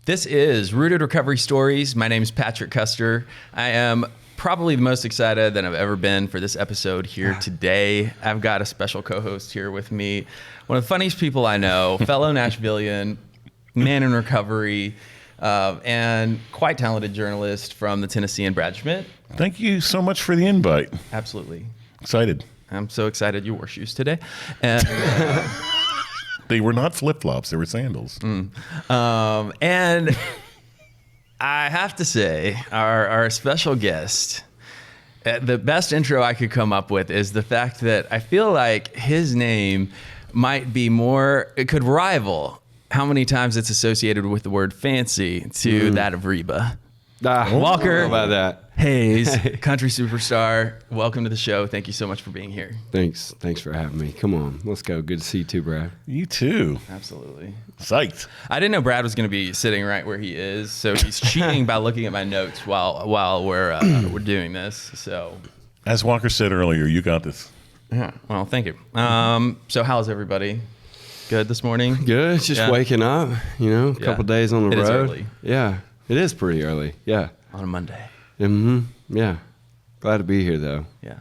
This is Rooted Recovery Stories. My name is Patrick Custer. I am probably the most excited that I've ever been for this episode here today. I've got a special co-host here with me, one of the funniest people I know, fellow Nashvilleian, man in recovery, and quite talented journalist from the Tennessean, Brad Schmitt. Thank you so much for the invite. Absolutely. Excited. I'm so excited you wore shoes today. And they were not flip-flops, they were sandals. And I have to say, our special guest, the best intro I could come up with is the fact that I feel like his name might be it could rival how many times it's associated with the word fancy to that of Reba. Walker about that. Hayes, country superstar. Welcome to the show. Thank you so much for being here. Thanks for having me. Come on, let's go. Good to see you too, Brad. You too. Absolutely. Psyched. I didn't know Brad was going to be sitting right where he is, so he's cheating by looking at my notes while we're doing this. So, as Walker said earlier, you got this. yeah. Well, thank you. So how's everybody? Good this morning? Good. Just waking up. A couple days on the road. It is early. Yeah, it is pretty early. Yeah. On a Monday. Yeah. Glad to be here though. Yeah.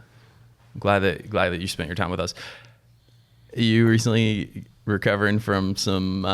I'm glad that you spent your time with us. You recently recovering from some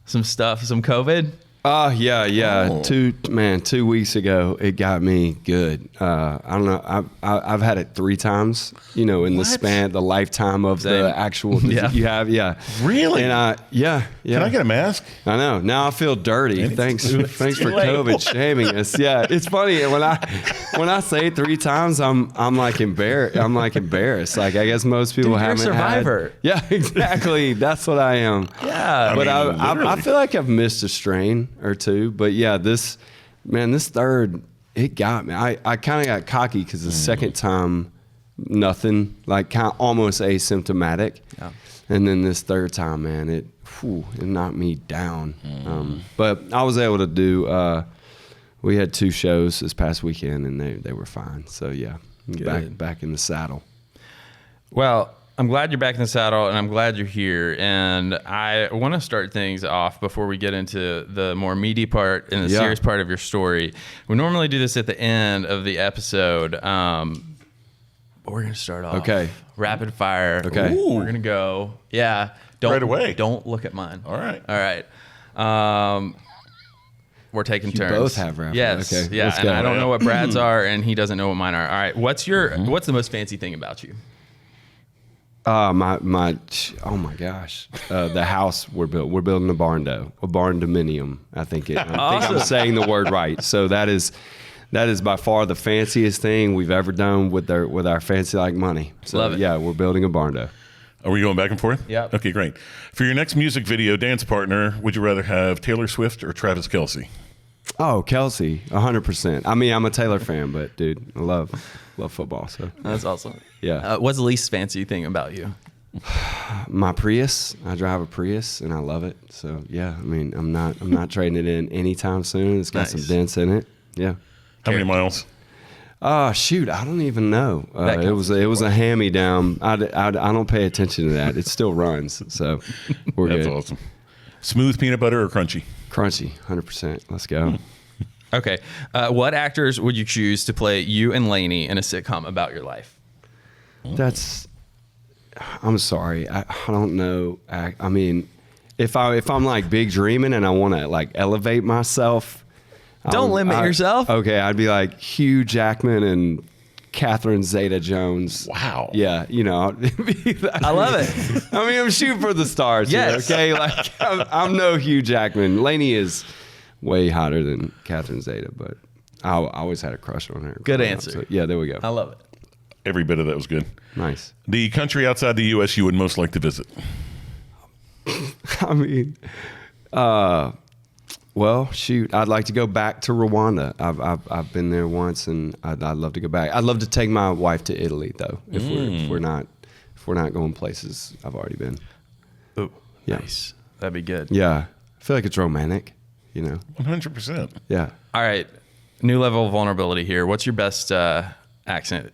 stuff, some COVID? Yeah. Oh. 2 weeks ago, it got me good. I don't know. I've had it 3 times, in the lifetime of the actual disease you have. Yeah. Really? And yeah. Can I get a mask? I know. Now I feel dirty. Thanks for COVID shaming us. Yeah. It's funny when I say it 3 times, I'm like embarrassed. Like I guess most people haven't. You're a survivor. Yeah, exactly. That's what I am. Yeah. But I feel like I've missed a strain or 2, but yeah, this third, it got me. I kind of got cocky because the second time, nothing, like kind of almost asymptomatic. Yeah. And then this third time, man, it knocked me down. But I was able to do, we had 2 shows this past weekend and they were fine. So yeah, back in the saddle. Well, I'm glad you're back in the saddle, and I'm glad you're here. And I want to start things off before we get into the more meaty part and the serious part of your story. We normally do this at the end of the episode, but we're going to start off. Okay. Rapid fire. Okay. Ooh. We're going to go. Yeah. Right away. Don't look at mine. All right. We're taking turns. Both have rapid. Yes. Okay. Yeah. Let's And go. I don't know what Brad's are, and he doesn't know what mine are. All right. What's the most fancy thing about you? Oh my gosh. The house we're building a barn dominium. I think I'm saying the word right. So that is by far the fanciest thing we've ever done with our fancy like money. So Love it. Yeah, we're building a barn do. Are we going back and forth? Yeah. Okay, great. For your next music video dance partner, would you rather have Taylor Swift or Travis Kelce? Oh, Kelsey, 100%. I mean, I'm a Taylor fan, but dude, I love football. So That's awesome. Yeah. What's the least fancy thing about you? my Prius. I drive a Prius and I love it. So yeah, I mean, I'm not trading it in anytime soon. It's got some dents in it. Yeah. How many miles? Shoot, I don't even know. It was a hand-me-down. I don't pay attention to that. It still runs, so we're That's good. awesome. Smooth peanut butter or crunchy? Crunchy, 100%. Let's go. Okay. What actors would you choose to play you and Lainey in a sitcom about your life? I'm sorry. I don't know. I mean, if I'm like big dreaming and I want to like elevate myself. Don't limit yourself. Okay, I'd be like Hugh Jackman and Catherine Zeta-Jones. Wow. Yeah, I love it. I mean, I'm shooting for the stars. Yes. Here, okay, like I'm no Hugh Jackman. Lainey is way hotter than Catherine Zeta, but I always had a crush on her. Good answer. So, yeah, there we go. I love it. Every bit of that was good. Nice. The country outside the U.S. you would most like to visit? I mean, well, shoot, I'd like to go back to Rwanda. I've been there once, and I'd love to go back. I'd love to take my wife to Italy, though, if we're not going places I've already been. Oh, Yeah. nice. That'd be good. Yeah, I feel like it's romantic, 100%. Yeah. All right. New level of vulnerability here. What's your best accent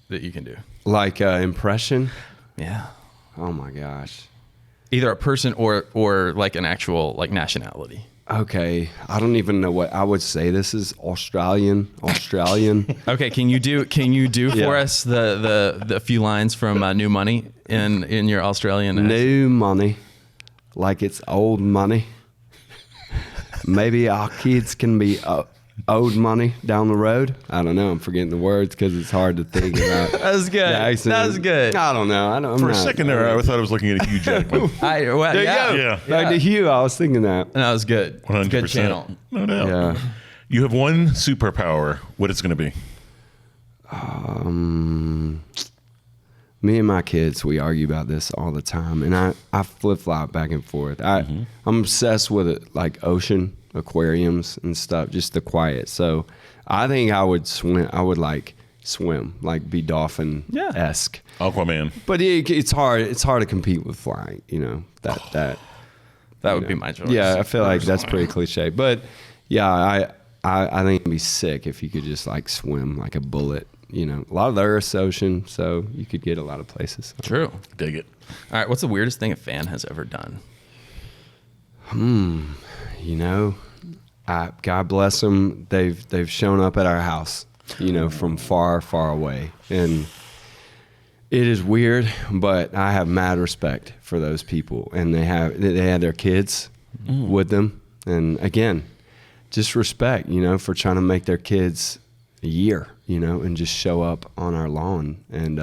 that you can do? Like impression. Yeah. Oh my gosh. Either a person or like an actual like nationality. Okay, I don't even know what I would say. This is Australian. Okay, can you do Yeah. for us the few lines from New Money in your Australian accent? New money, like it's old money. Maybe our kids can be owed money down the road. I don't know. I'm forgetting the words because it's hard to think about. That was good. That was good. I don't know. For a second there, I thought I was looking at Hugh Jackman. There you go. Yeah. Back to Hugh. I was thinking that. That was good. 100%. Good channel. No doubt. Yeah. You have one superpower. What it's going to be? Me and my kids, we argue about this all the time, and I flip-flop back and forth. I'm obsessed with it, like ocean aquariums and stuff, just the quiet. So I think I would swim. I would like swim, like be dolphin-esque. Aquaman. But it's hard. It's hard to compete with flying. You know that That would be my choice. Yeah, I feel like that's pretty cliche. But yeah, I think it'd be sick if you could just like swim like a bullet. You know, a lot of the Earth's ocean, so you could get a lot of places. True. Dig it. All right. What's the weirdest thing a fan has ever done? You know, God bless them. They've shown up at our house, you know, from far, far away, and it is weird, but I have mad respect for those people, and they had their kids with them, and again, just respect, you know, for trying to make their kids a year, you know, and just show up on our lawn, and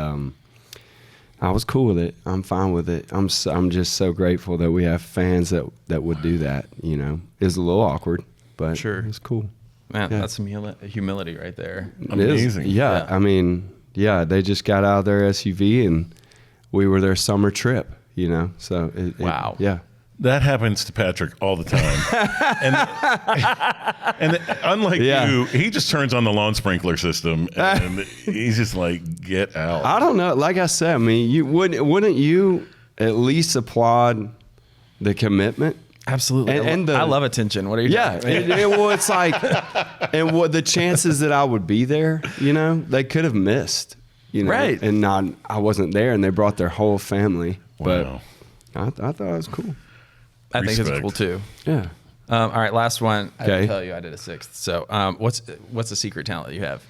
I was cool with it. I'm fine with it. I'm just so grateful that we have fans that would do that. You know, it's a little awkward, but Sure. it's cool. Man, Yeah. that's some humility right there. It is. Amazing. Yeah, Yeah. I mean, yeah, they just got out of their SUV and we were their summer trip. You know, so Wow. yeah. That happens to Patrick all the time. and unlike Yeah. you, he just turns on the lawn sprinkler system and he's just like, get out. I don't know. Like I said, I mean, you wouldn't you at least applaud the commitment? Absolutely. And I love attention. What are you Yeah, talking about? well, it's like, and what the chances that I would be there, you know, they could have missed, you know, Right. and I wasn't there, and they brought their whole family, Wow. but I thought it was cool. I think it's Respect. cool too. Yeah. All right, last one. I Okay. didn't tell you I did a sixth. So, what's the secret talent that you have?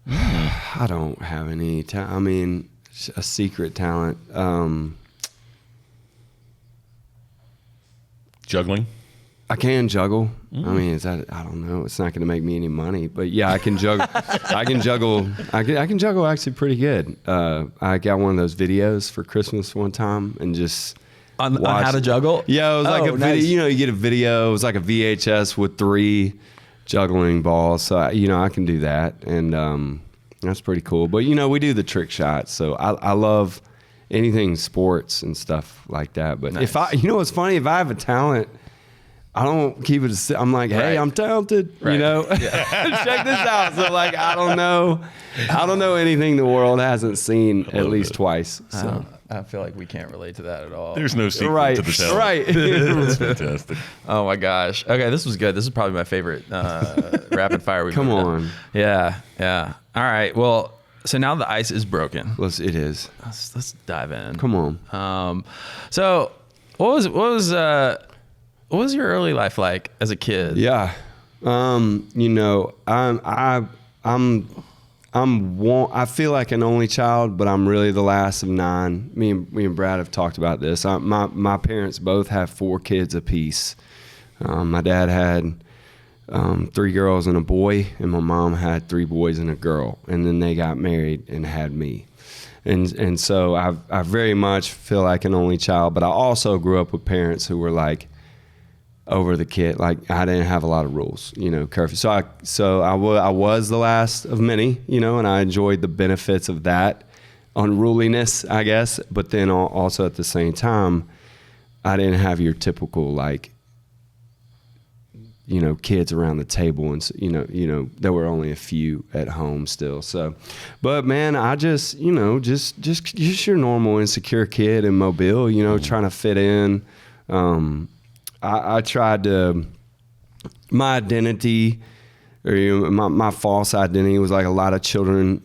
I don't have any talent. I mean, a secret talent. Juggling. I can juggle. I mean, is that? I don't know. It's not going to make me any money, but yeah, I can juggle. I can juggle. I can juggle actually pretty good. I got one of those videos for Christmas one time, and just On how watched- to juggle? Yeah, it was like a video. nice. You know, you get a video. It was like a VHS with 3 juggling balls. So you know, I can do that, and that's pretty cool. But you know, we do the trick shots. So I love anything sports and stuff like that. But if Nice. you know, what's funny, if I have a talent, I don't keep it. I'm like, hey, Right. I'm talented. Right. You know, check this out. So like, I don't know anything the world hasn't seen at love least it. twice. So. I feel like we can't relate to that at all. There's no secret Right, to the talent. right. It's fantastic. Oh my gosh. Okay, this was good. This is probably my favorite rapid fire we've Come ever done. on. Yeah. All right. Well, so now the ice is broken. It is. Let's dive in. Come on. So what was your early life like as a kid? Yeah. You know, I feel like an only child, but I'm really the last of 9. Me and Brad have talked about this. My parents both have 4 kids apiece. My dad had 3 girls and a boy, and my mom had 3 boys and a girl, and then they got married and had me. And so I very much feel like an only child, but I also grew up with parents who were like over the kid. Like I didn't have a lot of rules, you know, curfew. So I was the last of many, you know, and I enjoyed the benefits of that unruliness, I guess. But then also at the same time, I didn't have your typical like, you know, kids around the table, and you know, there were only a few at home still. So, but man, I just, you know, just your normal insecure kid in Mobile, you know, trying to fit in. I tried to, my identity, or you know, my false identity was like a lot of children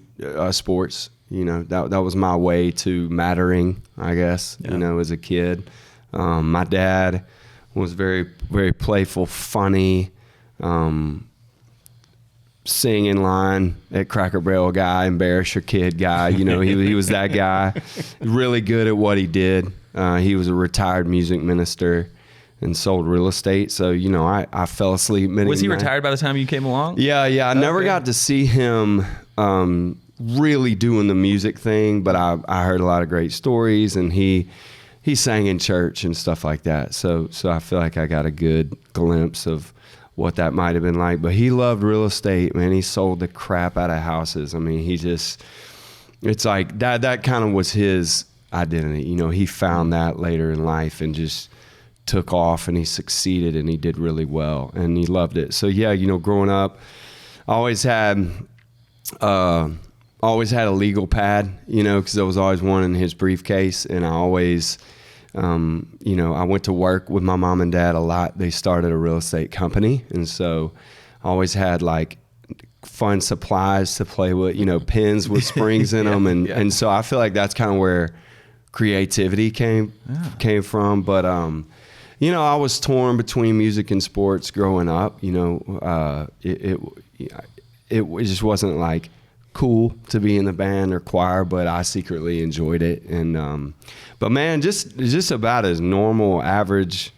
sports. You know, that was my way to mattering, I guess. Yeah. You know, as a kid, my dad was very, very playful, funny, sing in line at Cracker Barrel guy, embarrass your kid guy. You know, he was that guy. Really good at what he did. He was a retired music minister and sold real estate. So, you know, I fell asleep many Was he nights. retired by the time you came along? Yeah. I never got to see him really doing the music thing, but I heard a lot of great stories, and he sang in church and stuff like that. So I feel like I got a good glimpse of what that might have been like. But he loved real estate, man. He sold the crap out of houses. I mean, it's like that kind of was his identity. You know, he found that later in life and just took off, and he succeeded, and he did really well, and he loved it. So yeah, you know, growing up, I always had a legal pad, you know, because there was always one in his briefcase, and I always, you know, I went to work with my mom and dad a lot. They started a real estate company, and so I always had like fun supplies to play with, you know, pens with springs in them, and so I feel like that's kind of where creativity came from. But you know, I was torn between music and sports growing up. You know, it just wasn't like cool to be in the band or choir, but I secretly enjoyed it. And but man, just about as normal, average,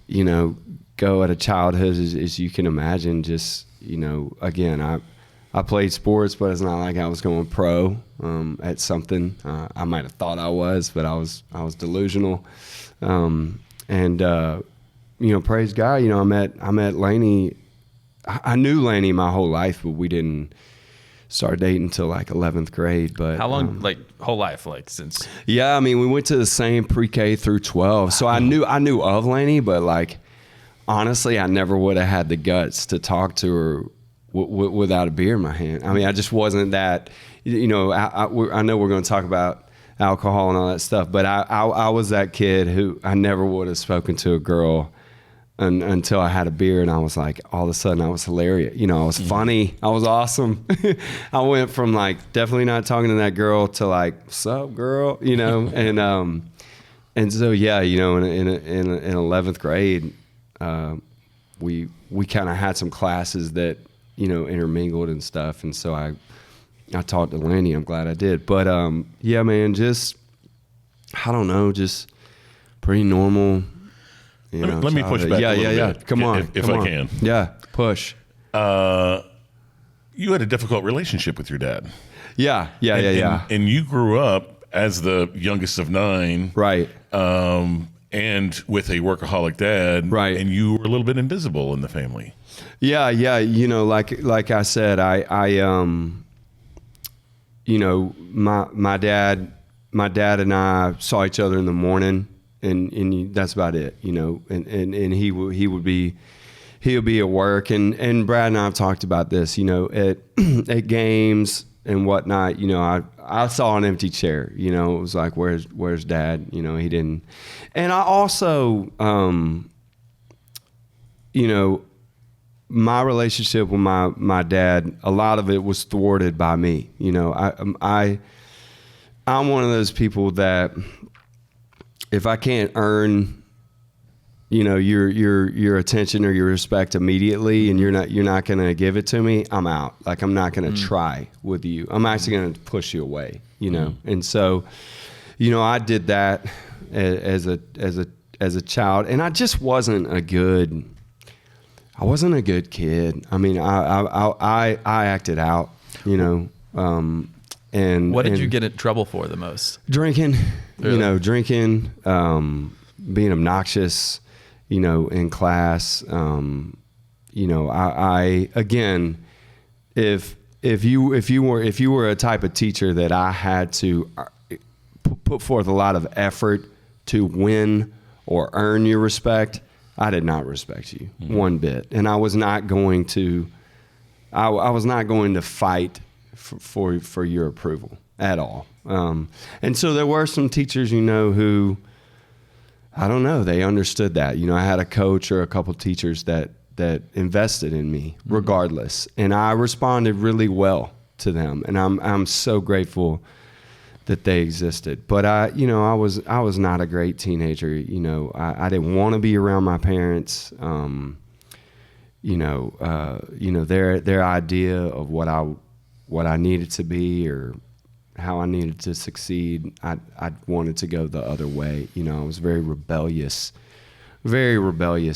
you know, go at a childhood as you can imagine. Just, you know, again, I played sports, but it's not like I was going pro at something. I might have thought I was, but I was delusional. And you know, praise God, you know, I met Lainey. I knew Lainey my whole life, but we didn't start dating until like 11th grade. But how long, like whole life, like since? Yeah, I mean, we went to the same pre-K through 12, so I knew of Lainey, but like honestly, I never would have had the guts to talk to her without a beer in my hand. I mean, I just wasn't that. You know, I know we're going to talk about alcohol and all that stuff, but I was that kid who I never would have spoken to a girl until I had a beer, and I was like, all of a sudden I was hilarious. You know, I was funny. I was awesome. I went from like definitely not talking to that girl to like, what's up, girl? You know, and so yeah, you know, in 11th grade, we kind of had some classes that, you know, intermingled and stuff, and so I talked to Lanny. I'm glad I did. But yeah, man, just I don't know, just pretty normal. Let me push back. Yeah. Come on, if I can. Yeah, push. You had a difficult relationship with your dad. Yeah. And you grew up as the youngest of 9, right? And with a workaholic dad, right? And you were a little bit invisible in the family. Yeah. You know, like I said, I you know, my dad and I saw each other in the morning, and that's about it, you know, and he would be at work, and Brad and I have talked about this, you know, at games and whatnot, you know, I saw an empty chair, you know, it was like, where's Dad? You know, he didn't, and I also, you know, my relationship with my dad, a lot of it was thwarted by me. You know, I'm one of those people that if I can't earn, you know, your attention or your respect immediately, and you're not going to give it to me, I'm out. Like, I'm not going to try with you. I'm actually going to push you away, you know? And so, you know, I did that as a child, and I just wasn't a good kid. I mean, I acted out, you know. And what did you get in trouble for the most? Drinking, Really? You know, being obnoxious, you know, in class. You know, I again, if you were a type of teacher that I had to put forth a lot of effort to win or earn your respect, I did not respect you one bit, and I was not going to. I was not going to fight for your approval at all. And so there were some teachers, you know, who, I don't know, they understood that. You know, I had a coach or a couple teachers that invested in me regardless, and I responded really well to them, and I'm so grateful that they existed. But I was not a great teenager. I didn't want to be around my parents. Their idea of what I needed to be or how I needed to succeed, I wanted to go the other way. I was a very rebellious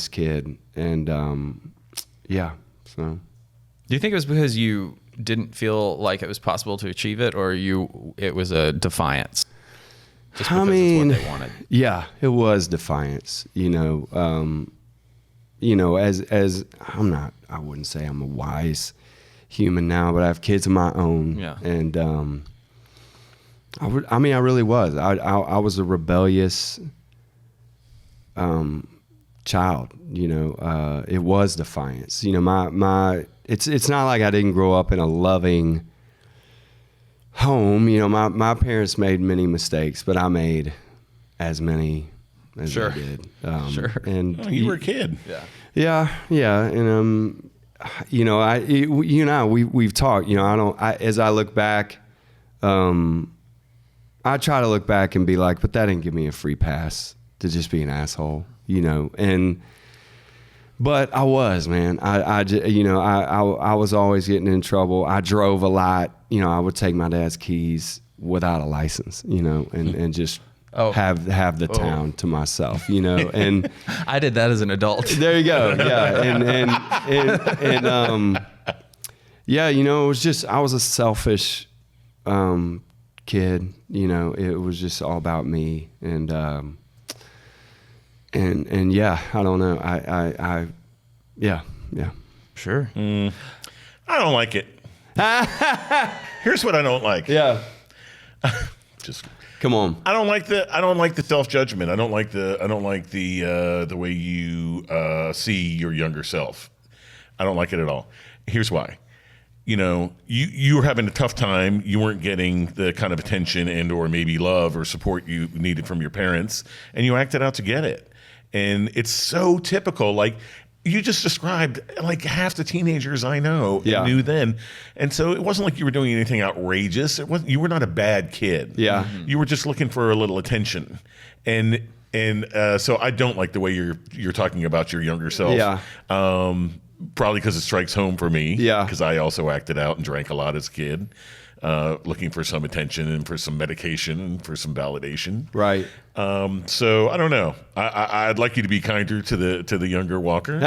kid. And so. Do you think it was because you didn't feel like it was possible to achieve it, or it was a defiance? Just because it's what they wanted. Yeah, it was defiance. As I wouldn't say I'm a wise human now, but I have kids of my own. Yeah. And I really was. I was a rebellious child. It was defiance. It's not like I didn't grow up in a loving home. My parents made many mistakes, but I made as many as they did. Sure. And you were a kid. Yeah. And we've talked. As I look back, I try to look back and be like, but that didn't give me a free pass to just be an asshole. But I was, man. I was always getting in trouble. I drove a lot. I would take my dad's keys without a license, and just have the town to myself, and I did that as an adult. There you go. Yeah. It was just, I was a selfish, kid, it was just all about me. And yeah, I don't know. Yeah. Sure. I don't like it. Here's what I don't like. Yeah. Just come on. I don't like the self-judgment. I don't like the way you see your younger self. I don't like it at all. Here's why. You were having a tough time. You weren't getting the kind of attention and or maybe love or support you needed from your parents, and you acted out to get it. And it's so typical. Like you just described, like half the teenagers I know knew then. And so it wasn't like you were doing anything outrageous. You were not a bad kid. Yeah. You were just looking for a little attention. And so I don't like the way you're talking about your younger self. Yeah. Probably because it strikes home for me. Yeah. Because I also acted out and drank a lot as a kid, looking for some attention and for some medication and for some validation. Right. So I don't know. I'd like you to be kinder to the younger Walker.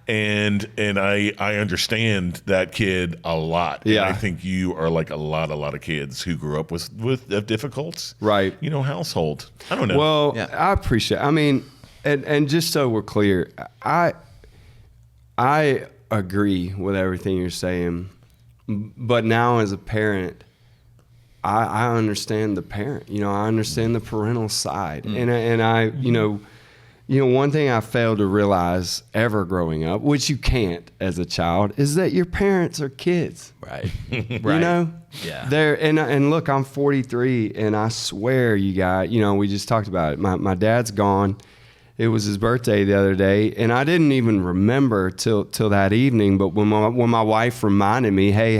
And I understand that kid a lot. Yeah. And I think you are like a lot of kids who grew up with a difficult household. I don't know. Well, I appreciate and just so we're clear, I agree with everything you're saying, but now as a parent, I understand the parent. I understand the parental side, and I one thing I failed to realize ever growing up, which you can't as a child, is that your parents are kids. Right. Yeah. They're and look, I'm 43, and I swear, you guys, we just talked about it. My dad's gone. It was his birthday the other day, and I didn't even remember till that evening. But when my wife reminded me, hey,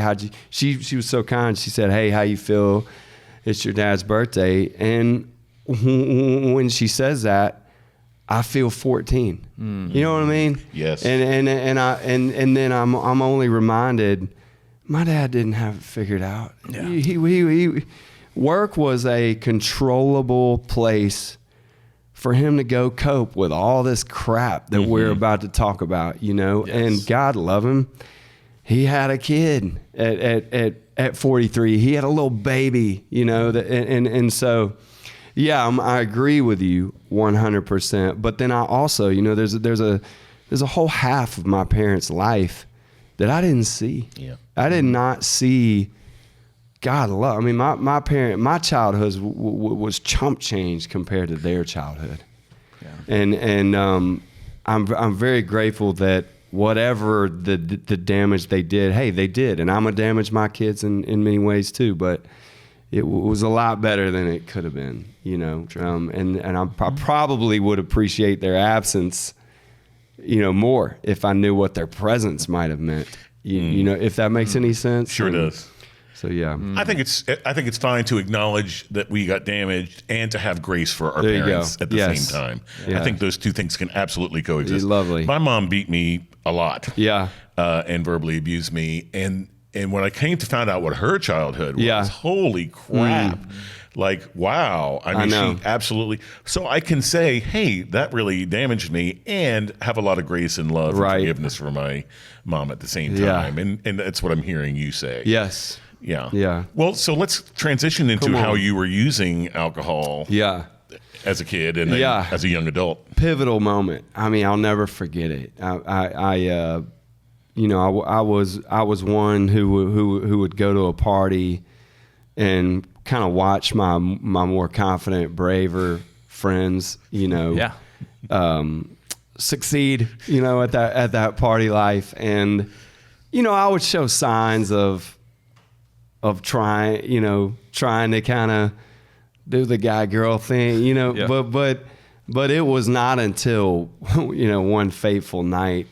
she was so kind. She said, hey, how you feel? It's your dad's birthday. And when she says that, I feel 14. Mm-hmm. You know what I mean? Yes. And then I'm only reminded, my dad didn't have it figured out. Yeah. He work was a controllable place for him to go cope with all this crap that we're about to talk about, Yes. And God love him. He had a kid at 43. He had a little baby, and so, yeah, I agree with you 100%. But then I also, there's a whole half of my parents' life that I didn't see. Yeah. I did not see. God love. My childhood was chump change compared to their childhood, and I'm very grateful that whatever the damage they did, hey, they did, and I'm gonna damage my kids in many ways too, but it was a lot better than it could have been, and I probably would appreciate their absence, more if I knew what their presence might have meant, if that makes any sense. Sure does. So yeah, I think it's fine to acknowledge that we got damaged and to have grace for our There you parents go. at the Yes. same time. Yeah. I think those two things can absolutely coexist. Lovely. My mom beat me a lot. Yeah. And verbally abused me. And when I came to find out what her childhood was, Yeah. holy crap. Like, wow. I mean, know. she absolutely. So I can say, hey, that really damaged me, and have a lot of grace and love Right. and forgiveness for my mom at the same Yeah. time. And that's what I'm hearing you say. Yes. Yeah. Yeah. Well, so let's transition into Come on. how you were using alcohol Yeah. as a kid and then Yeah. as a young adult. Pivotal moment. I mean, I'll never forget it. I was one who would go to a party and kind of watch my more confident, braver friends, Yeah. succeed, at that party life. And, I would show signs of trying to kind of do the guy girl thing, Yeah. but it was not until, one fateful night,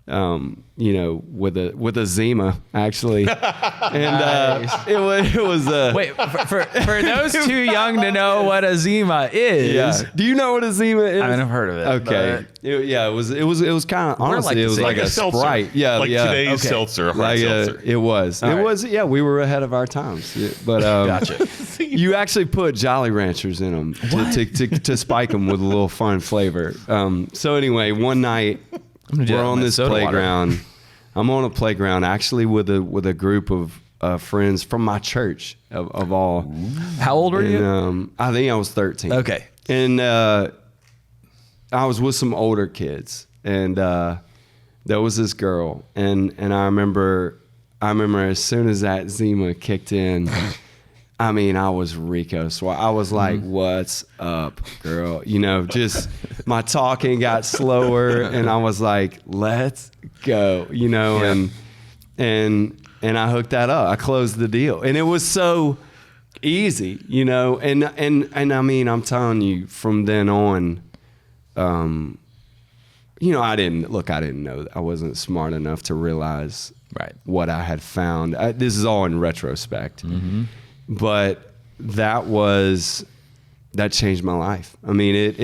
with a Zima actually. And, it was Wait, for those too young to know what a Zima is. yeah. Do you know what a Zima is? I mean, I've heard of it. Okay. It was kind of, honestly, like it the was same. like a seltzer. Sprite. Yeah. Like yeah. today's Okay. seltzer, hard Like seltzer. it was. All It right. was. Yeah, we were ahead of our times. Yeah, but Gotcha. you actually put Jolly Ranchers in them to spike them with a little fun flavor. So anyway, one night gonna do we're that on with this soda water. playground. I'm on a playground actually with a group of friends from my church of all. How old were you? And, I think I was 13. Okay. And I was with some older kids, and there was this girl, and I remember as soon as that Zima kicked in, I mean, I was Rico. So I was like, "What's up, girl?" Just my talking got slower, and I was like, "Let's go," and I hooked that up. I closed the deal, and it was so easy, and I mean, I'm telling you, from then on, I didn't know. I wasn't smart enough to realize Right. what I had found. This is all in retrospect, but that changed my life. I mean,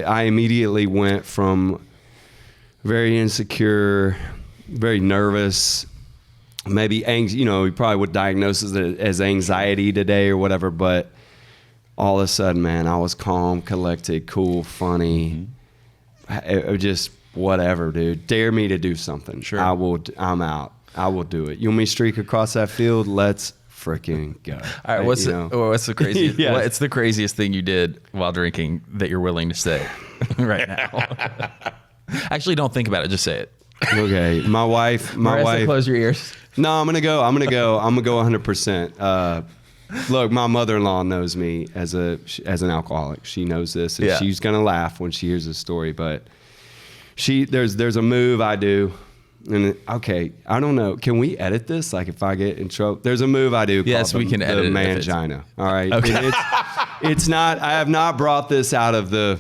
I immediately went from very insecure, very nervous, maybe you probably would diagnose it as anxiety today or whatever, but all of a sudden, man, I was calm, collected, cool, funny. It just whatever, dude. Dare me to do something. Sure. I'm out. I will do it. You want me to streak across that field? Let's freaking go. All right. What's the craziest? Yes. What's the craziest thing you did while drinking that you're willing to say right now? Actually, don't think about it. Just say it. Okay. My wife. Marissa, close your ears. No, I'm gonna go 100%. Look, my mother-in-law knows me as an alcoholic. She knows this, and Yeah. she's gonna laugh when she hears this story. But there's a move I do, and okay, I don't know. Can we edit this? Like if I get in trouble, there's a move I do. Yes, called we can edit the it if it's- mangina. All right, Okay. And it's not. I have not brought this out of the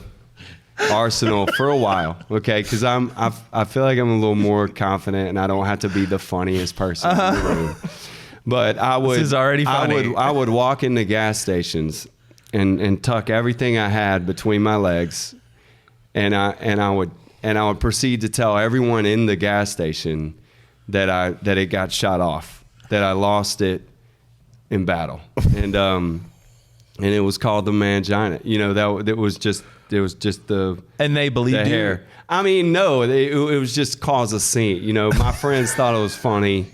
arsenal for a while, okay? Because I feel like I'm a little more confident, and I don't have to be the funniest person in the room. But I would. This is already funny. I would walk into gas stations and tuck everything I had between my legs, and I would proceed to tell everyone in the gas station that it got shot off, that I lost it in battle, and it was called the mangina. It was just the. And they believed the you. hair. I mean, no, it was just cause a scene. My friends thought it was funny.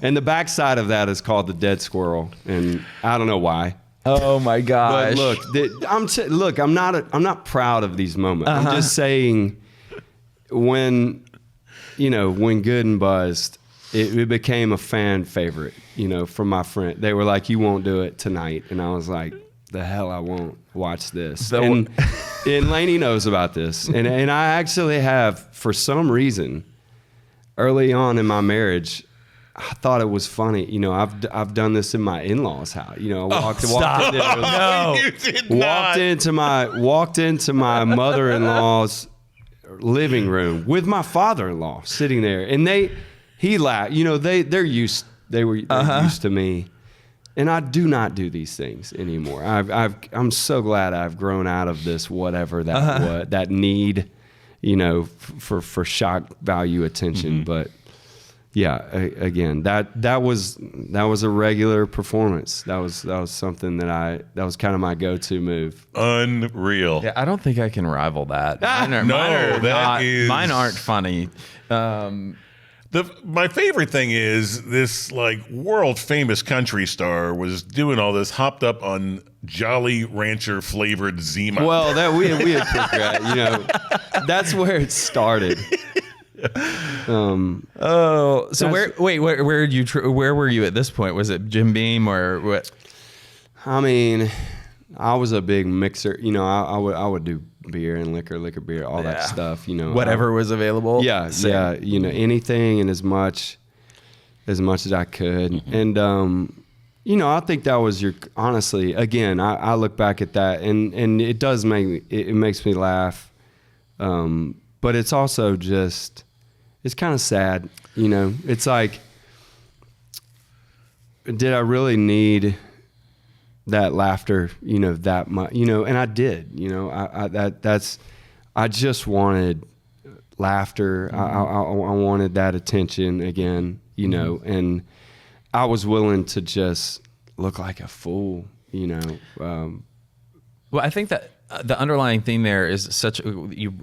And the backside of that is called the dead squirrel. And I don't know why. Oh my gosh. But look, I'm not proud of these moments. I'm just saying when Good and Buzzed, it became a fan favorite, from my friend. They were like, "You won't do it tonight." And I was like, "The hell I won't watch this." And Lainey knows about this. And I actually have, for some reason, early on in my marriage, I thought it was funny. I've done this in my in-laws' house. Walked into my mother-in-law's living room with my father-in-law sitting there, and he laughed. They're used They're used to me. And I do not do these things anymore. I'm so glad I've grown out of this whatever that need, for shock value attention. But yeah, again, that was a regular performance. That was something that was kind of my go-to move. Unreal. Yeah, I don't think I can rival that. Mine aren't funny. My favorite thing is this like world famous country star was doing all this hopped up on Jolly Rancher flavored Zima. Well, that we had picked that, that's where it started. Where were you at this point? Was it Jim Beam or what? I mean, I was a big mixer. I would do beer and liquor, beer, all that stuff. Whatever was available. Yeah, Same. yeah. Anything and as much as I could. And I think that was honestly. Again, I look back at that and it does it makes me laugh. But it's also just it's kind of sad. It's like, did I really need that laughter, that much, and I did, I just wanted laughter. I wanted that attention again, and I was willing to just look like a fool, Well, I think that the underlying theme there is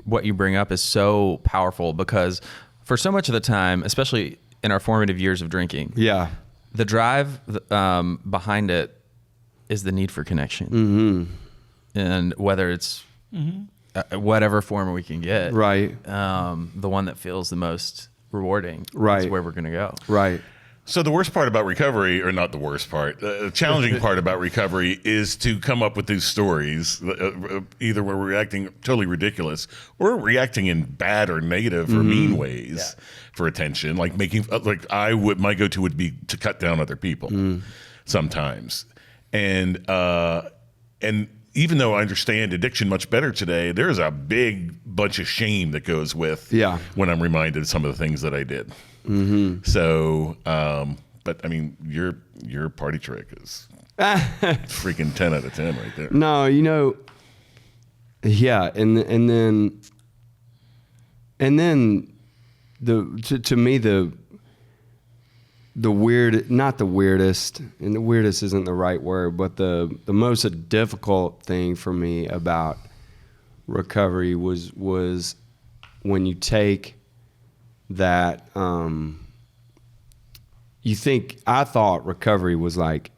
what you bring up is so powerful because for so much of the time, especially in our formative years of drinking, the drive behind it is the need for connection, and whether it's whatever form we can get, right? The one that feels the most rewarding, right, is where we're going to go, right. So the worst part about recovery, or not the worst part, the challenging part about recovery is to come up with these stories, either where we're reacting totally ridiculous or reacting in bad or negative or mean ways for attention. Like my go-to would be to cut down other people sometimes. And even though I understand addiction much better today, there's a big bunch of shame that goes with when I'm reminded of some of the things that I did. So, but I mean, your party trick is freaking 10 out of 10 right there. No, yeah, and then to me the weird, not the weirdest, and the weirdest isn't the right word, but the most difficult thing for me about recovery was when you take that, I thought recovery was like,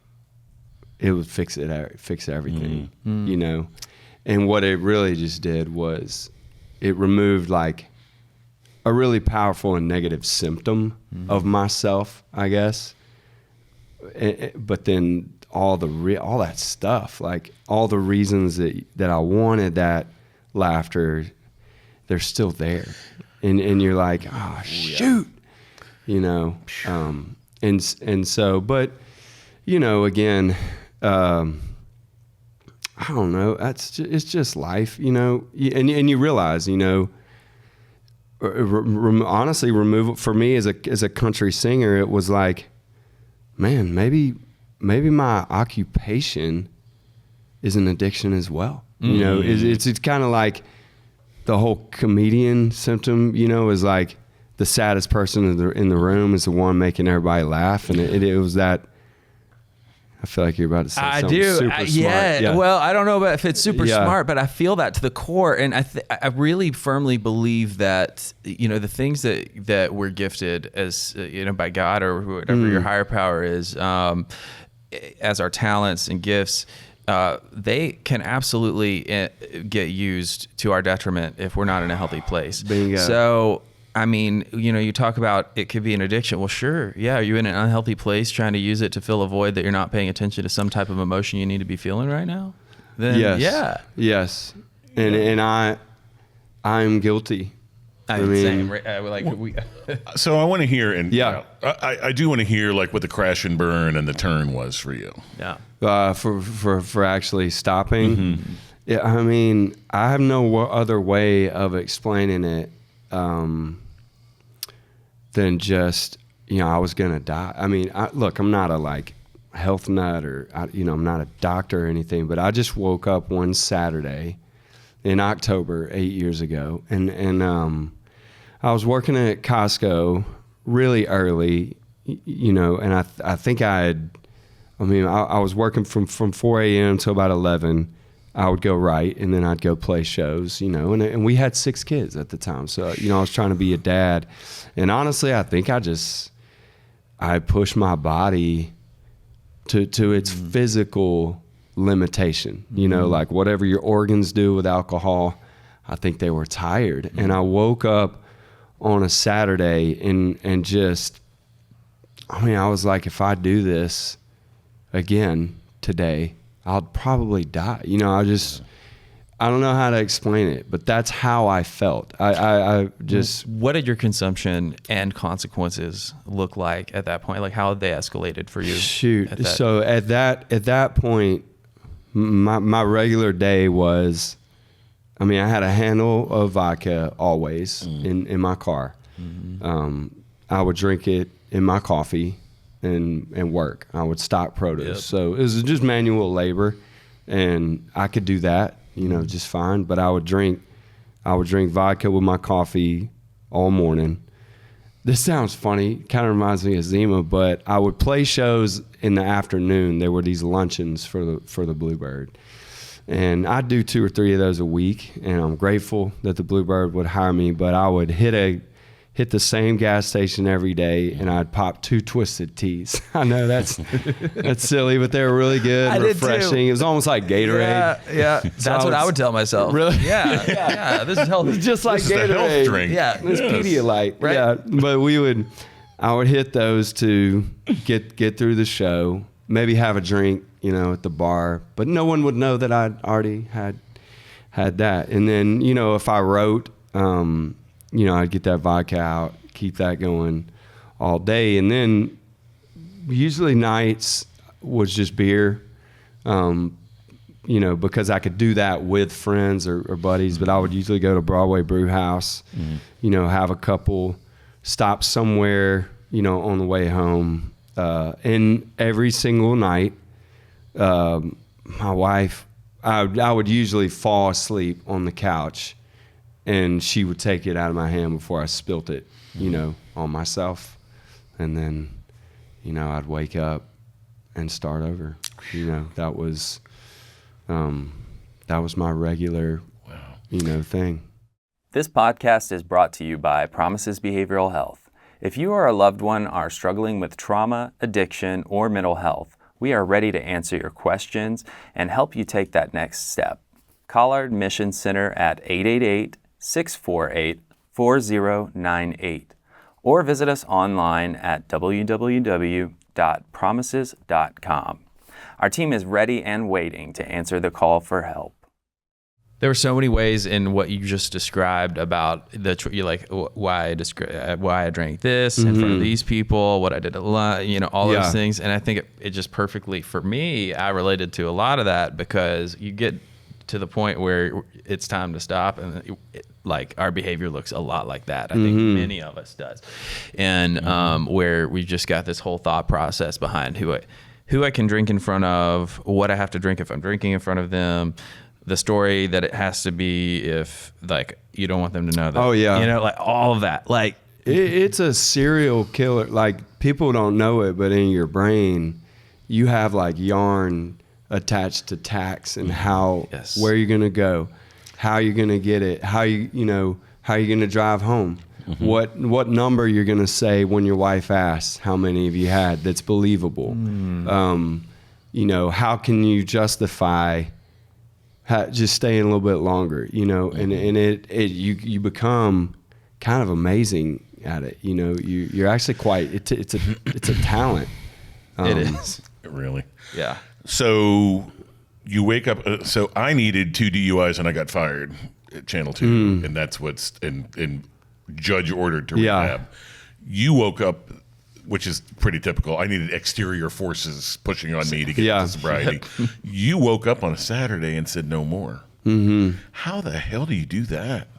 it would fix everything, and what it really just did was it removed like a really powerful and negative symptom of myself, I guess. But then all that stuff, like all the reasons that I wanted that laughter, they're still there. And you're like, oh, shoot, and so, but, again, I don't know, it's just life, and you realize, honestly, remove for me as a country singer, it was like, man, maybe my occupation is an addiction as well. It's kind of like the whole comedian symptom, is like the saddest person in the room is the one making everybody laugh, and it was that. I feel like you're about to say something super smart. Yeah. Well, I don't know about if it's super smart, but I feel that to the core. And I really firmly believe that, the things that we're gifted as, by God or whatever your higher power is, as our talents and gifts, they can absolutely get used to our detriment if we're not in a healthy place. Bingo. So, I mean, you talk about it could be an addiction. Well, sure. Yeah. Are you in an unhealthy place trying to use it to fill a void that you're not paying attention to some type of emotion you need to be feeling right now? Then Yes. And I'm guilty. So I want to hear, and I do want to hear like what the crash and burn and the turn was for you. Yeah. For actually stopping. Yeah. I mean, I have no other way of explaining it. Than just, I was going to die. I mean, look, I'm not a like health nut or, I'm not a doctor or anything, but I just woke up one Saturday in October 8 years ago. And I was working at Costco really early, and I think I was working from 4 a.m. till about 11. I would go write, and then I'd go play shows, and we had 6 kids at the time. So, I was trying to be a dad. And honestly, I think I pushed my body to its physical limitation, like whatever your organs do with alcohol, I think they were tired. And I woke up on a Saturday and just, I was like, if I do this again today, I'll probably die. I don't know how to explain it, but that's how I felt. I just. What did your consumption and consequences look like at that point? Like, how they escalated for you? Shoot. So at that point, my regular day was, I had a handle of vodka always in my car. I would drink it in my coffee and work. I would stock produce. Yep. So it was just manual labor, and I could do that, just fine. But I would drink vodka with my coffee all morning. This sounds funny, kind of reminds me of Zima, but I would play shows in the afternoon. There were these luncheons for the Bluebird, and I'd do 2 or 3 of those a week. And I'm grateful that the Bluebird would hire me. But I would hit the same gas station every day, and I'd pop 2 Twisted Teas. I know that's silly, but they were really good and refreshing. It was almost like Gatorade. Yeah. That's what I would tell myself. Really? Yeah. This is healthy. It's just like this Gatorade. Is the health drink. Yeah. It's Pedialyte. Right. Yeah. But I would hit those to get through the show, maybe have a drink, at the bar, but no one would know that I'd already had that. And then, if I wrote, I'd get that vodka out, keep that going all day. And then usually nights was just beer, because I could do that with friends or buddies. But I would usually go to Broadway Brew House, have a couple, stop somewhere, on the way home. And every single night, my wife, I would usually fall asleep on the couch, and she would take it out of my hand before I spilt it, on myself. And then, I'd wake up and start over. That was my regular, thing. This podcast is brought to you by Promises Behavioral Health. If you or a loved one are struggling with trauma, addiction, or mental health, we are ready to answer your questions and help you take that next step. Call our admissions center at 888-648-4098 or visit us online at www.promises.com. Our team is ready and waiting to answer the call for help. There were so many ways in what you just described about why I drank this in front of these people, what I did at lunch, all those things. And I think it just perfectly, for me, I related to a lot of that, because you get to the point where it's time to stop, and our behavior looks a lot like that. I think many of us does. And where we just got this whole thought process behind who I can drink in front of, what I have to drink if I'm drinking in front of them, the story that it has to be if you don't want them to know that. Oh yeah. All of that. It's a serial killer. People don't know it, but in your brain, you have yarn attached to tacks and where you're gonna go, how you're gonna get it, how you're gonna drive home, what number you're gonna say when your wife asks how many of you had. That's believable. How can you justify just staying a little bit longer, and you become kind of amazing at it. You're actually quite, it's a talent. It is. Really? Yeah. So you wake up, so I needed 2 DUIs and I got fired at Channel 2, and that's what's, and judge ordered to rehab. You woke up, which is pretty typical. I needed exterior forces pushing on me to get to sobriety. You woke up on a Saturday and said no more. How the hell do you do that?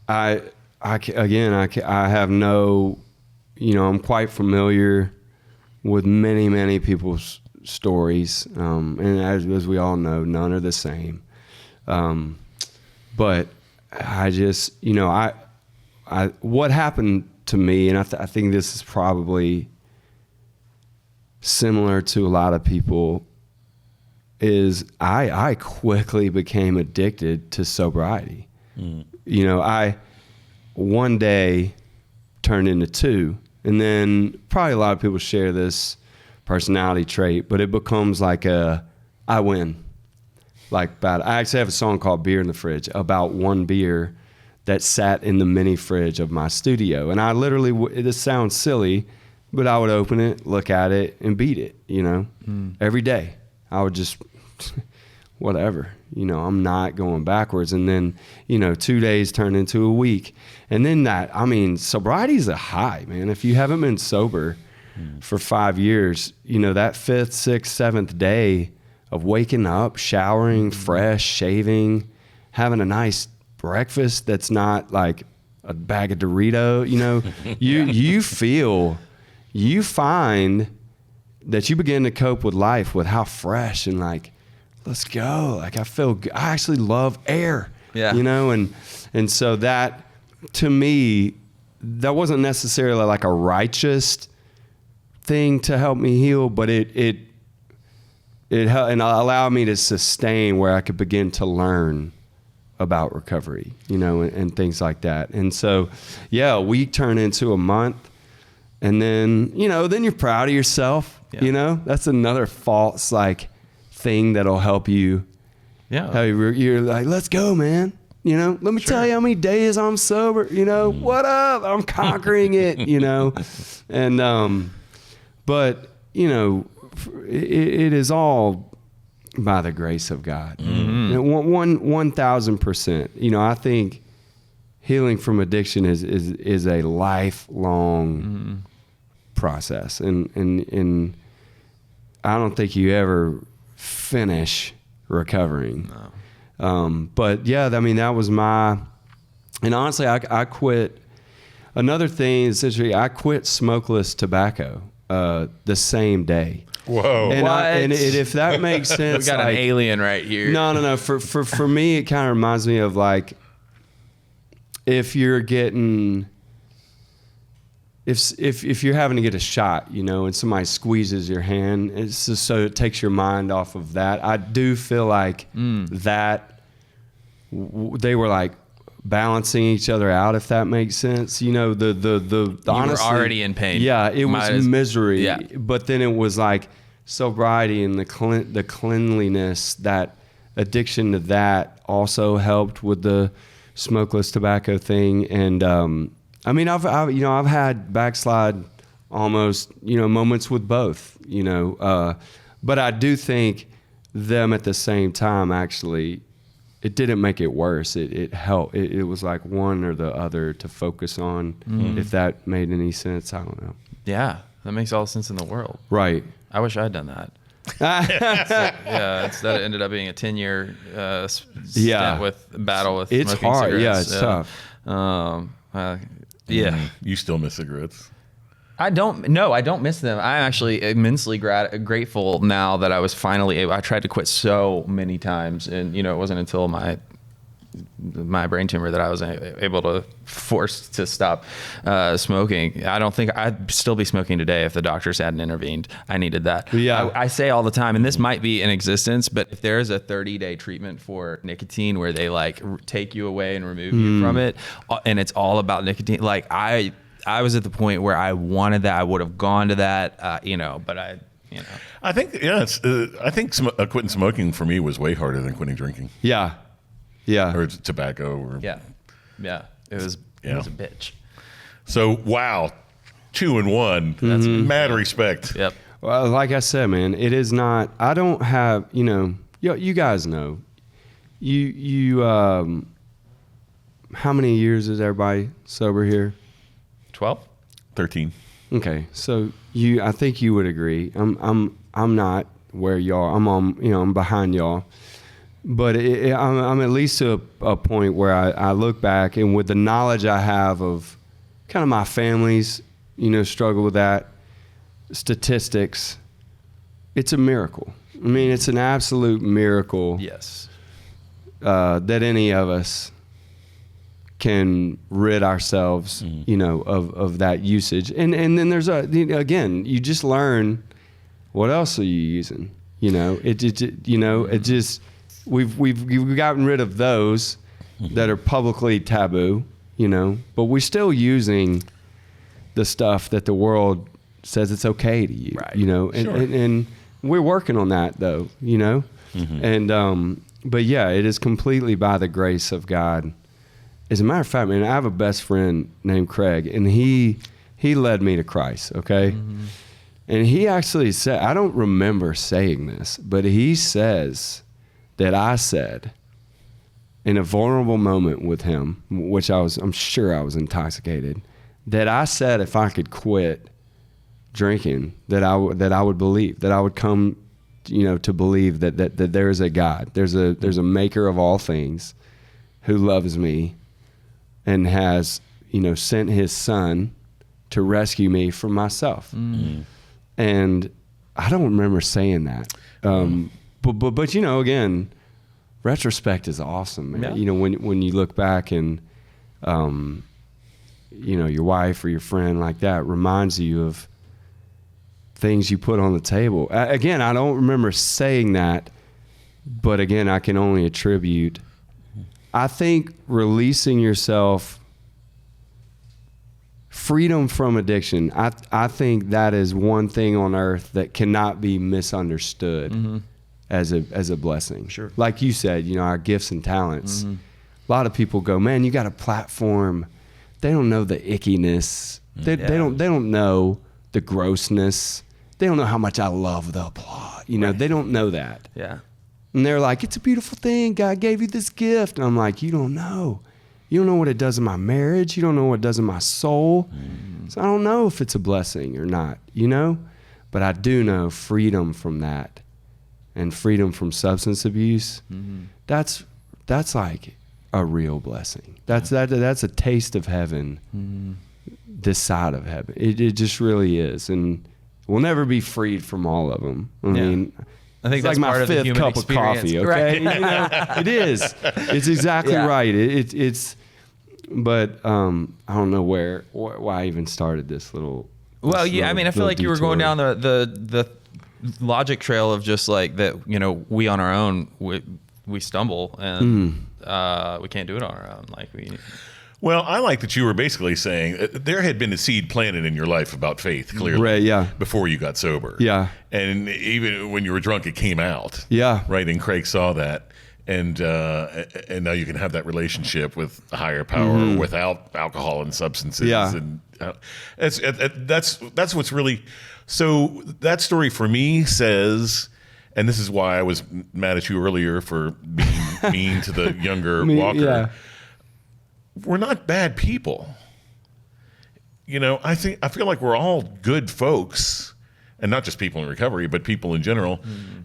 I have no I'm quite familiar with many people's stories, and as we all know, none are the same. But I just, what happened to me, and I think this is probably similar to a lot of people, is I quickly became addicted to sobriety. I one day turned into two, and then probably a lot of people share this personality trait, but it becomes like I win. I actually have a song called Beer in the Fridge about one beer that sat in the mini fridge of my studio. And I literally, this sounds silly, but I would open it, look at it, and beat it, every day. I would just, whatever, I'm not going backwards. And then, 2 days turned into a week. And then sobriety is a high, man. If you haven't been sober for 5 years, that 5th, 6th, 7th day of waking up, showering, fresh, shaving, having a nice breakfast that's not like a bag of Dorito, you find that you begin to cope with life with how fresh and let's go. I feel good. I actually love air, and so that, to me, that wasn't necessarily like a righteous thing to help me heal, but it helped and allowed me to sustain where I could begin to learn about recovery, and things like that. And so, a week turned into a month, and then, then you're proud of yourself, that's another false thing that'll help you. Yeah. You're like, let's go, man. Let me tell you how many days I'm sober, what up? I'm conquering it, and, but, it is all by the grace of God. 1,000%. I think healing from addiction is a lifelong process, and I don't think you ever finish recovering. No. But that was and honestly, I quit. Another thing is, I quit smokeless tobacco the same day. Whoa! And if that makes sense, we got an alien right here. No. For me, it kind of reminds me of if you're getting, if you're having to get a shot, and somebody squeezes your hand, it's just so it takes your mind off of that. I do feel like that they were balancing each other out, if that makes sense. The you honestly, were already in pain. Yeah, it was misery. Yeah. But then it was sobriety and the cleanliness, that addiction to that also helped with the smokeless tobacco thing. And I've had backslide almost moments with both. But I do think them at the same time actually. It didn't make it worse. It helped. It was like one or the other to focus on. If that made any sense, I don't know. Yeah, that makes all the sense in the world. Right. I wish I'd done that. Instead it ended up being a 10-year stint with battle with it's smoking hard. cigarettes. Yeah, it's tough. You still miss cigarettes? I don't miss them. I'm actually immensely grateful now that I was finally able. I tried to quit so many times, and it wasn't until my brain tumor that I was able to force to stop smoking. I don't think I'd still be smoking today if the doctors hadn't intervened. I needed that. Yeah. I say all the time, and this might be in existence, but if there is a 30-day treatment for nicotine where they take you away and remove you from it, and it's all about nicotine, I was at the point where I wanted that. I would have gone to that, but I think, I think quitting smoking for me was way harder than quitting drinking. Yeah. Or tobacco. Or, yeah. It was a bitch. So, wow. 2 and 1. That's mad respect. Yep. Well, like I said, man, it is not, I don't have, you guys know, you how many years is everybody sober here? 12? 13. Okay, so I think you would agree. I'm not where y'all. I'm on. I'm behind y'all. But I'm at least to a point where I look back, and with the knowledge I have of kind of my family's struggle with that, statistics, it's a miracle. I mean, it's an absolute miracle. Yes. That any of us can rid ourselves, of that usage. And then there's again, you just learn, what else are you using? We've gotten rid of those that are publicly taboo, but we're still using the stuff that the world says it's okay to use, right. And we're working on that though, and, but yeah, it is completely by the grace of God. As a matter of fact, man, I have a best friend named Craig, and he led me to Christ, okay? Mm-hmm. And he actually said, I don't remember saying this, but he says that I said in a vulnerable moment with him, which I'm sure I was intoxicated, that I said if I could quit drinking, that I would believe, that I would come, to believe that there is a God, there's a maker of all things who loves me and has, sent his son to rescue me from myself. Mm-hmm. And I don't remember saying that. But again, retrospect is awesome, man. Yeah. When you look back and, your wife or your friend like that reminds you of things you put on the table. Again, I don't remember saying that, but again, I can only attribute. I think releasing yourself, freedom from addiction, I think that is one thing on earth that cannot be misunderstood as a blessing. Sure. Like you said, our gifts and talents. Mm-hmm. A lot of people go, man, you got a platform. They don't know the ickiness. They don't know the grossness. They don't know how much I love the applause. They don't know that. Yeah. And they're like, it's a beautiful thing. God gave you this gift. And I'm like, you don't know. You don't know what it does in my marriage. You don't know what it does in my soul. Mm. So I don't know if it's a blessing or not, But I do know freedom from that and freedom from substance abuse. Mm-hmm. That's like a real blessing. That's a taste of heaven, this side of heaven. It just really is. And we'll never be freed from all of them. I mean, I think it's that's like part my of the fifth human cup experience. of coffee, okay? Right. It is. It's exactly right. It's, but I don't know why I even started this little. Well, I mean, I feel like you were going down the logic trail of just like that. We on our own we stumble and we can't do it on our own. Like we. Well, I like that you were basically saying there had been a seed planted in your life about faith, clearly, right, yeah. before you got sober. Yeah. And even when you were drunk, it came out. Yeah. Right, and Craig saw that. And now you can have that relationship with a higher power without alcohol and substances. Yeah. And that's what's really... So that story for me says... And this is why I was mad at you earlier for being mean to the younger Walker. Yeah. We're not bad people. I feel like we're all good folks, and not just people in recovery, but people in general.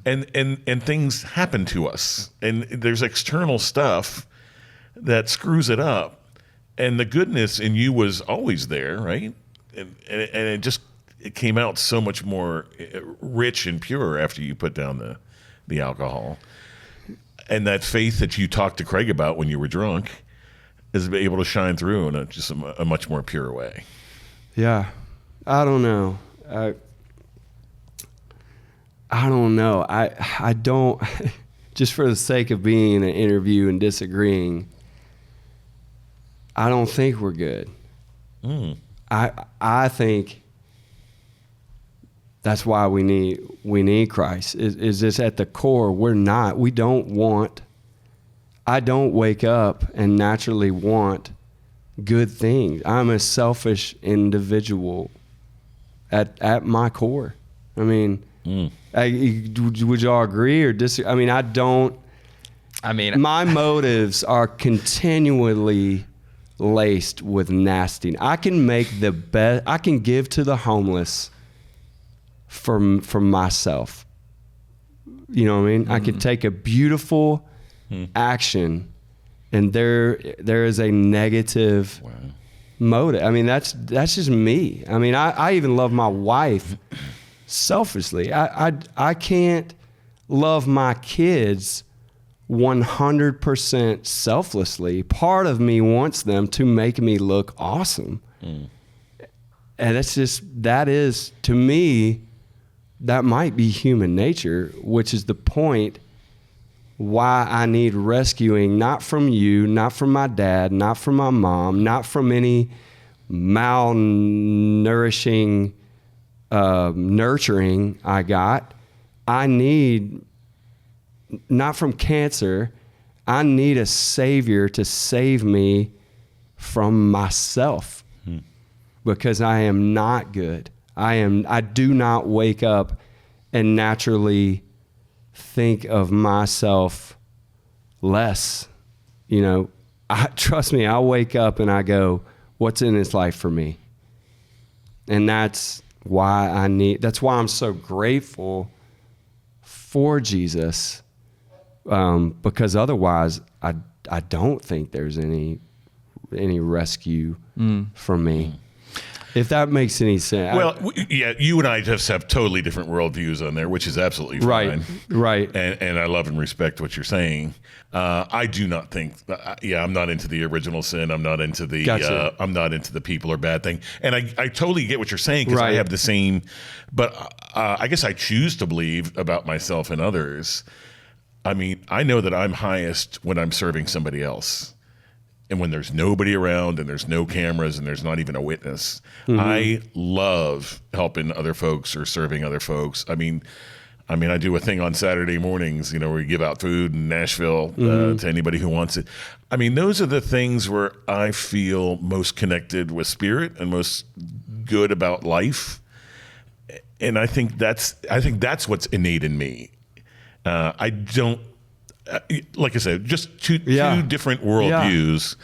And things happen to us, and there's external stuff that screws it up. And the goodness in you was always there, right? And it came out so much more rich and pure after you put down the alcohol. And that faith that you talked to Craig about when you were drunk is able to shine through in a much more pure way. Yeah. I don't know. I don't know. I don't, just for the sake of being in an interview and disagreeing, I don't think we're good. I think that's why we need Christ. Is this at the core? I don't wake up and naturally want good things. I'm a selfish individual at my core. I mean, would y'all agree or disagree? I mean, I don't. I mean, my motives are continually laced with nasty. I can make the best. I can give to the homeless from myself. You know what I mean? I could take a beautiful action, and there is a negative motive. I mean, that's just me. I mean, I even love my wife selfishly. I can't love my kids 100% selflessly. Part of me wants them to make me look awesome. And that is, to me, that might be human nature, which is the point why I need rescuing, not from you, not from my dad, not from my mom, not from any malnourishing nurturing I got. I need, not from cancer, I need a savior to save me from myself, because I am not good. I do not wake up and naturally think of myself less. You know, trust me, I wake up and I go, what's in this life for me? And that's why I'm so grateful for Jesus, because otherwise I don't think there's any rescue for me. If that makes any sense. Well, yeah, you and I just have totally different worldviews on there, which is absolutely fine. Right. And I love and respect what you're saying. I do not think, I'm not into the original sin. I'm not into the, Gotcha. I'm not into the people or bad thing. And I totally get what you're saying, because I have the same, but I guess I choose to believe about myself and others. I mean, I know that I'm highest when I'm serving somebody else. And when there's nobody around and there's no cameras and there's not even a witness, I love helping other folks or serving other folks. I mean, I do a thing on Saturday mornings, where we give out food in Nashville to anybody who wants it. I mean, those are the things where I feel most connected with spirit and most good about life. And I think that's what's innate in me. I don't. Like I said, just two different worldviews.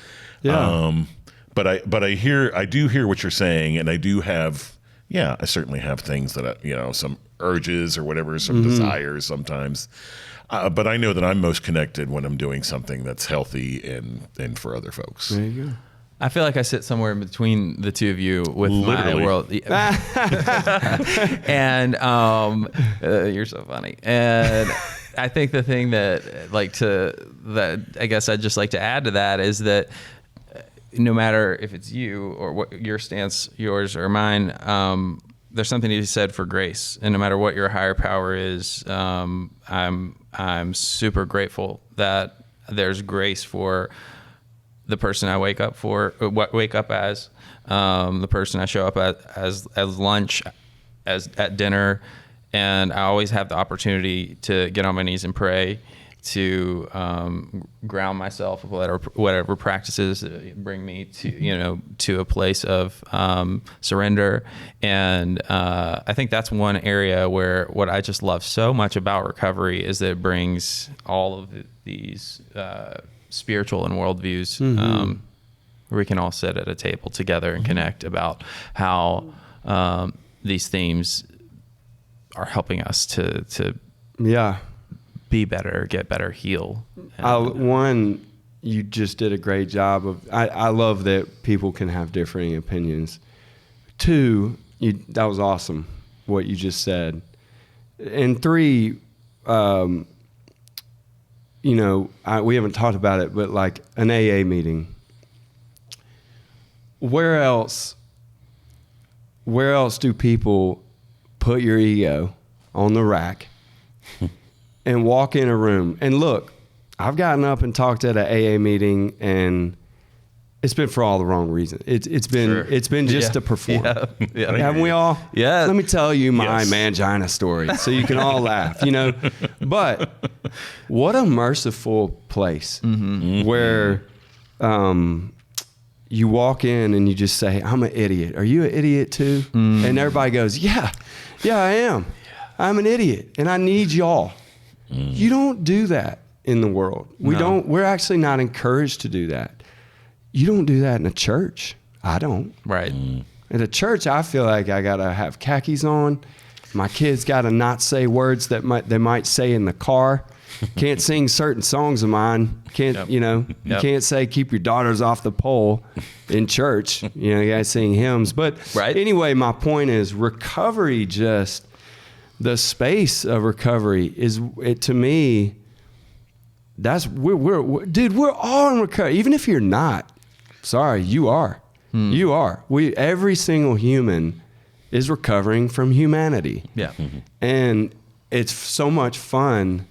But I do hear what you're saying, and I do have, I certainly have things that some urges or whatever, some desires sometimes. But I know that I'm most connected when I'm doing something that's healthy and for other folks. There you go. I feel like I sit somewhere in between the two of you with Literally. my world. And you're so funny. And I think the thing that I guess I'd just like to add to that is that no matter if it's you or what your stance, yours or mine, there's something to be said for grace. And no matter what your higher power is, I'm super grateful that there's grace for the person I wake up as, the person I show up as lunch, at dinner, and I always have the opportunity to get on my knees and pray, to ground myself with whatever practices bring me to a place of surrender. And I think that's one area where what I just love so much about recovery is that it brings all of these spiritual and worldviews where we can all sit at a table together and connect about how these themes are helping us to be better, get better, heal. One, you just did a great job of, I love that people can have differing opinions. Two, that was awesome, what you just said. And three, we haven't talked about it, but like an AA meeting, where else do people put your ego on the rack and walk in a room? And look, I've gotten up and talked at an AA meeting, and it's been for all the wrong reasons. It's been just to perform. Haven't we all? Yeah. Let me tell you my mangina story so you can all laugh, But what a merciful place where you walk in and you just say, I'm an idiot. Are you an idiot too? And everybody goes, yeah, I am. I'm an idiot and I need y'all. You don't do that in the world. We're actually not encouraged to do that. You don't do that in a church. I don't. Right. At a church, I feel like I got to have khakis on. My kids got to not say words that they might say in the car. can't sing certain songs of mine. Can't, you can't say keep your daughters off the pole in church. You got to sing hymns. But anyway, my point is recovery, just the space of recovery to me, that's, we're all in recovery. Even if you're not, sorry, you are. You are. Every single human is recovering from humanity. Yeah. And it's so much fun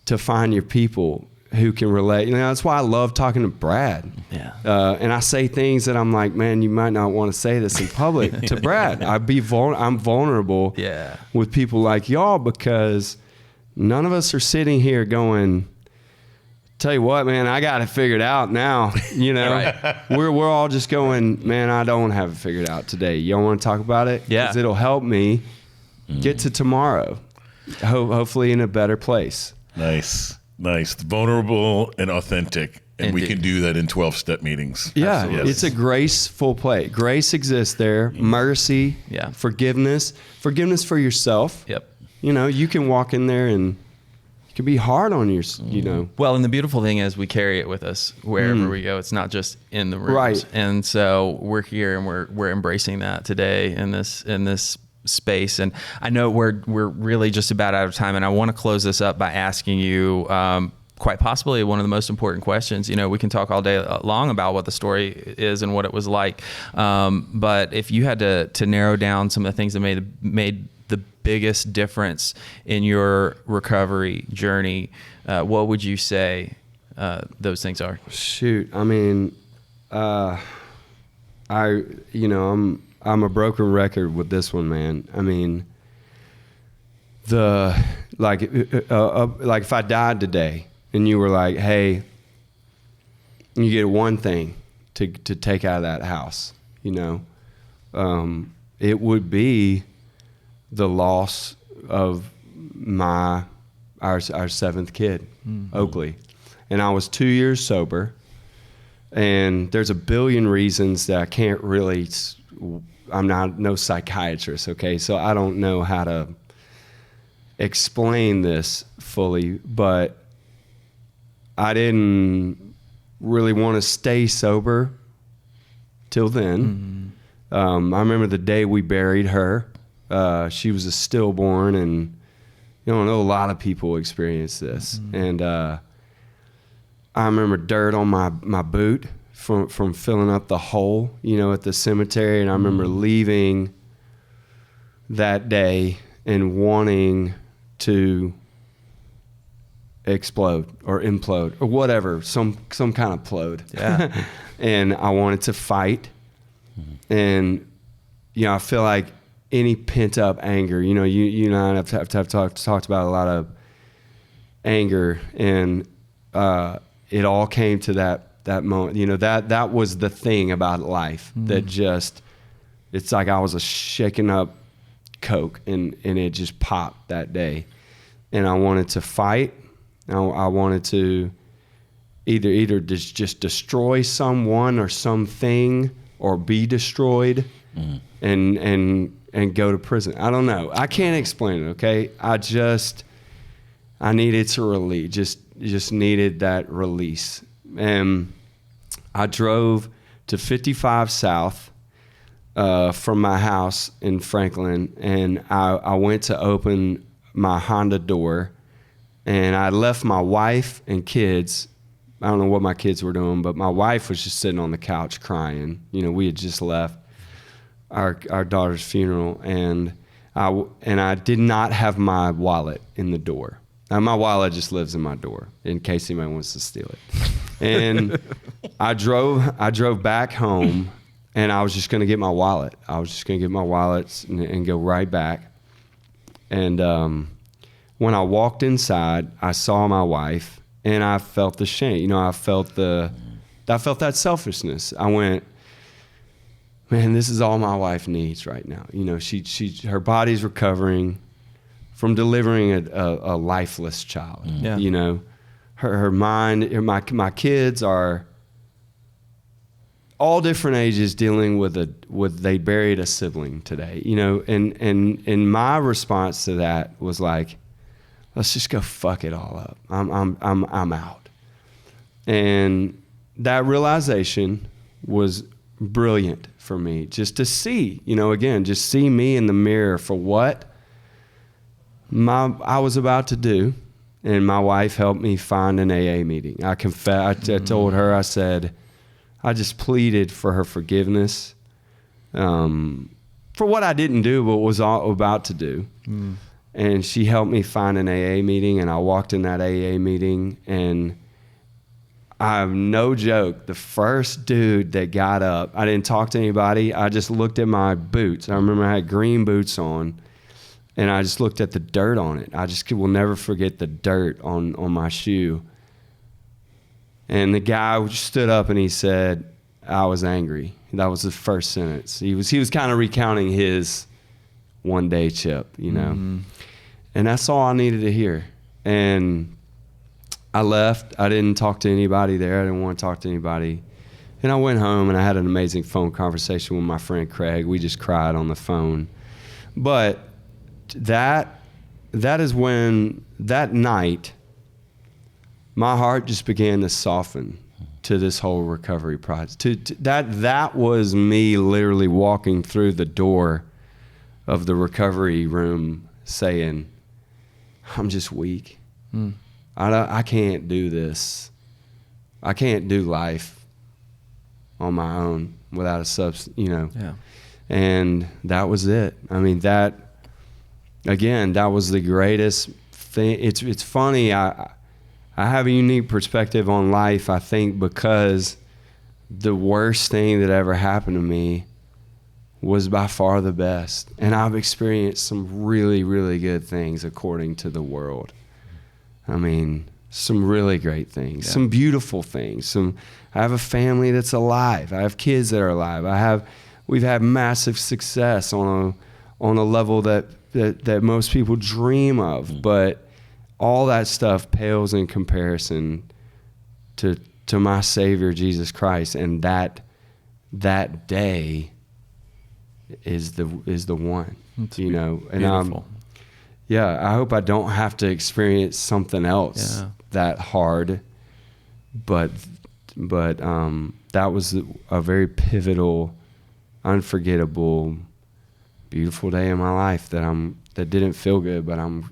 to find your people who can relate. That's why I love talking to Brad. Yeah. And I say things that I'm like, man, you might not want to say this in public to Brad. I'm vulnerable with people like y'all, because none of us are sitting here going, tell you what, man, I got it figured out now. We're all just going, man, I don't have it figured out today. Y'all want to talk about it? Yeah. Because it'll help me get to tomorrow, hopefully in a better place. Nice. Vulnerable and authentic. And we can do that in 12-step meetings. Yeah. Absolutely. It's a graceful play. Grace exists there. Mercy. Yeah. Forgiveness for yourself. Yep. You can walk in there and it can be hard on your, Well, and the beautiful thing is we carry it with us wherever we go. It's not just in the rooms. Right. And so we're here and we're embracing that today in this space. And I know we're really just about out of time, and I want to close this up by asking you quite possibly one of the most important questions. We can talk all day long about what the story is and what it was like. But if you had to narrow down some of the things that made the biggest difference in your recovery journey, what would you say those things are? Shoot, I mean, I'm a broken record with this one, man. I mean, like if I died today and you were like, hey, you get one thing to take out of that house, it would be the loss of our seventh kid, Oakley. And I was 2 years sober, and there's a billion reasons that I can't really, I'm no psychiatrist, okay? So I don't know how to explain this fully, but I didn't really want to stay sober till then. I remember the day we buried her. She was a stillborn, and I know a lot of people experience this. And I remember dirt on my boot from filling up the hole, at the cemetery. And I remember leaving that day and wanting to explode or implode or whatever, some kind of plode. Yeah. And I wanted to fight. And, I feel like any pent up anger, you and I have talked about a lot of anger, and it all came to that moment. That was the thing about life that just, it's like I was a shaken up Coke, and it just popped that day. And I wanted to fight. I wanted to either just destroy someone or something, or be destroyed and go to prison. I don't know. I can't explain it, okay? I needed to release, just needed that release. And I drove to 55 South from my house in Franklin, and I went to open my Honda door, and I left my wife and kids. I don't know what my kids were doing, but my wife was just sitting on the couch crying. We had just left our daughter's funeral, and I did not have my wallet in the door. Now, my wallet just lives in my door in case anybody wants to steal it. And I drove back home, and I was just going to get my wallet. I was just going to get my wallet and go right back. And when I walked inside, I saw my wife, and I felt the shame. I felt that selfishness. I went, man, this is all my wife needs right now. Her body's recovering from delivering a lifeless child. Yeah. Her mind, my kids are all different ages dealing with they buried a sibling today. And my response to that was like, let's just go fuck it all up. I'm out. And that realization was brilliant for me, just to see, again, just see me in the mirror for what I was about to do. And my wife helped me find an AA meeting. I told her, I said, I just pleaded for her forgiveness for what I didn't do, but was all about to do. And she helped me find an AA meeting, and I walked in that AA meeting, and I'm no joke, the first dude that got up, I didn't talk to anybody. I just looked at my boots. I remember I had green boots on, and I just looked at the dirt on it. I just will never forget the dirt on my shoe. And the guy stood up and he said, I was angry. That was the first sentence. He was kind of recounting his one-day chip, And that's all I needed to hear. And I left. I didn't talk to anybody there. I didn't want to talk to anybody. And I went home, and I had an amazing phone conversation with my friend Craig. We just cried on the phone. But that is when, that night, my heart just began to soften to this whole recovery process. That was me literally walking through the door of the recovery room saying, I'm just weak. I can't do this. I can't do life on my own without a substance, Yeah. And that was it. I mean, that was the greatest thing. It's funny. I have a unique perspective on life, I think, because the worst thing that ever happened to me was by far the best. And I've experienced some really, really good things according to the world. I mean, some really great things, some beautiful things. I have a family that's alive. I have kids that are alive. We've had massive success on a level that most people dream of, but all that stuff pales in comparison to my Savior Jesus Christ, and that day is the one. It's And beautiful. I hope I don't have to experience something else that hard, but that was a very pivotal, unforgettable, beautiful day in my life that didn't feel good, but I'm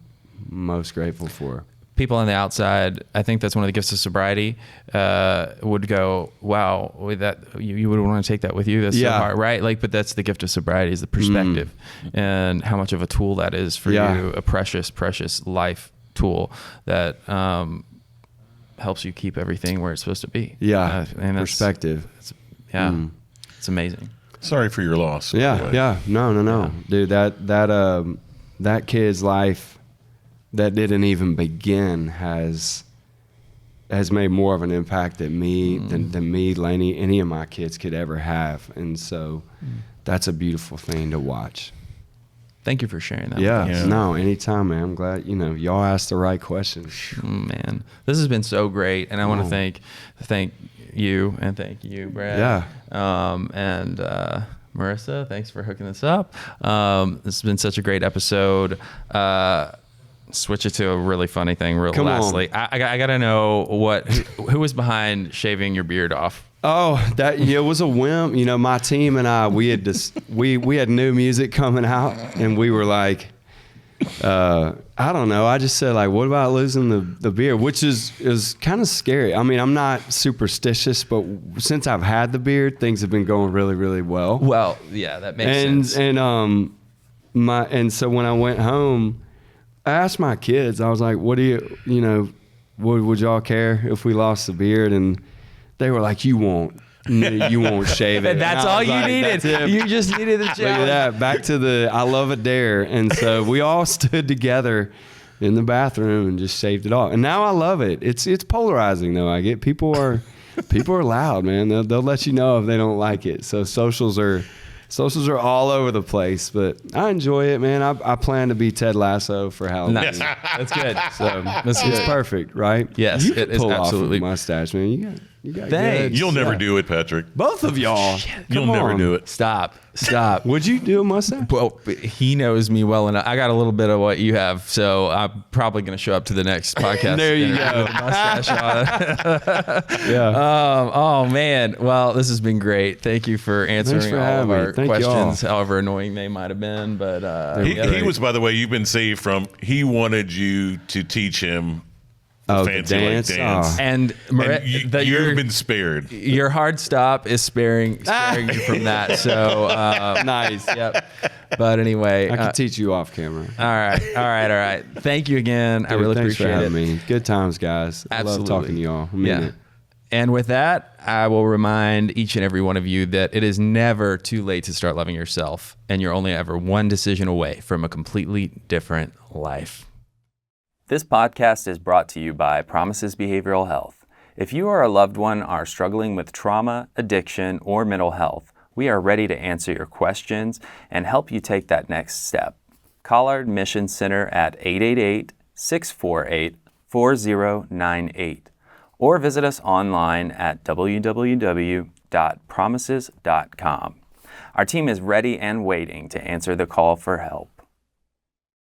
most grateful for. People on the outside, I think that's one of the gifts of sobriety, would go, wow, that you would want to take that with you. That's so hard, right? But that's the gift of sobriety, is the perspective and how much of a tool that is for you, a precious, precious life tool that helps you keep everything where it's supposed to be. Yeah, and perspective. It's amazing. Sorry for your loss. No. Yeah. Dude, that kid's life that didn't even begin has made more of an impact than me, Laney, any of my kids could ever have. And so that's a beautiful thing to watch. Thank you for sharing that. Yeah. No, anytime, man. I'm glad, y'all asked the right questions. Man, this has been so great. And I want to thank you, and thank you, Brad. Yeah. And Marissa, thanks for hooking this up. This has been such a great episode. Switch it to a really funny thing lastly. I got to know who was behind shaving your beard off? Oh, it was a whim. My team and I, we had we had new music coming out, and we were like, I don't know. I just said, what about losing the beard, which is kind of scary. I mean, I'm not superstitious, but since I've had the beard, things have been going really, really well. Well, yeah, that makes sense. And so when I went home, I asked my kids, I was like, what do would y'all care if we lost the beard? And they were like, you won't shave it. And that's all you needed. You just needed the challenge. Look at that. Back to the I love a dare. And so we all stood together in the bathroom and just shaved it off. And now I love it. It's polarizing though. I get people are loud, man. They'll let you know if they don't like it. So socials are all over the place, but I enjoy it, man. I plan to be Ted Lasso for Halloween. Nice. That's good. So it's perfect, right? Yes, you it can is pull absolutely. off a mustache, man. You got Thanks. good You'll never stuff. do it, Patrick. Both of y'all. You'll Come never on. do it. Stop. Would you do a mustache? Well, he knows me well enough. I got a little bit of what you have, so I'm probably going to show up to the next podcast. There you interview go. with a mustache on. Yeah. Oh man, well, this has been great. Thank you for answering for all of having me. our Thank questions, y'all. however annoying they might have been. But He was, by the way, you've been saved from. He wanted you to teach him Oh, the fancy like dance? dance. Oh. and You've been spared. your hard stop is sparing you from that. So Nice. yep. But anyway, I can teach you off camera. all right. Thank you again. I Dude, really thanks appreciate for it. having me. Good times, guys. I Absolutely. love talking to y'all. I mean it. And with that, I will remind each and every one of you that it is never too late to start loving yourself, and you're only ever one decision away from a completely different life. This podcast is brought to you by Promises Behavioral Health. If you or a loved one are struggling with trauma, addiction, or mental health, we are ready to answer your questions and help you take that next step. Call our admission center at 888-648-4098 or visit us online at www.promises.com. Our team is ready and waiting to answer the call for help.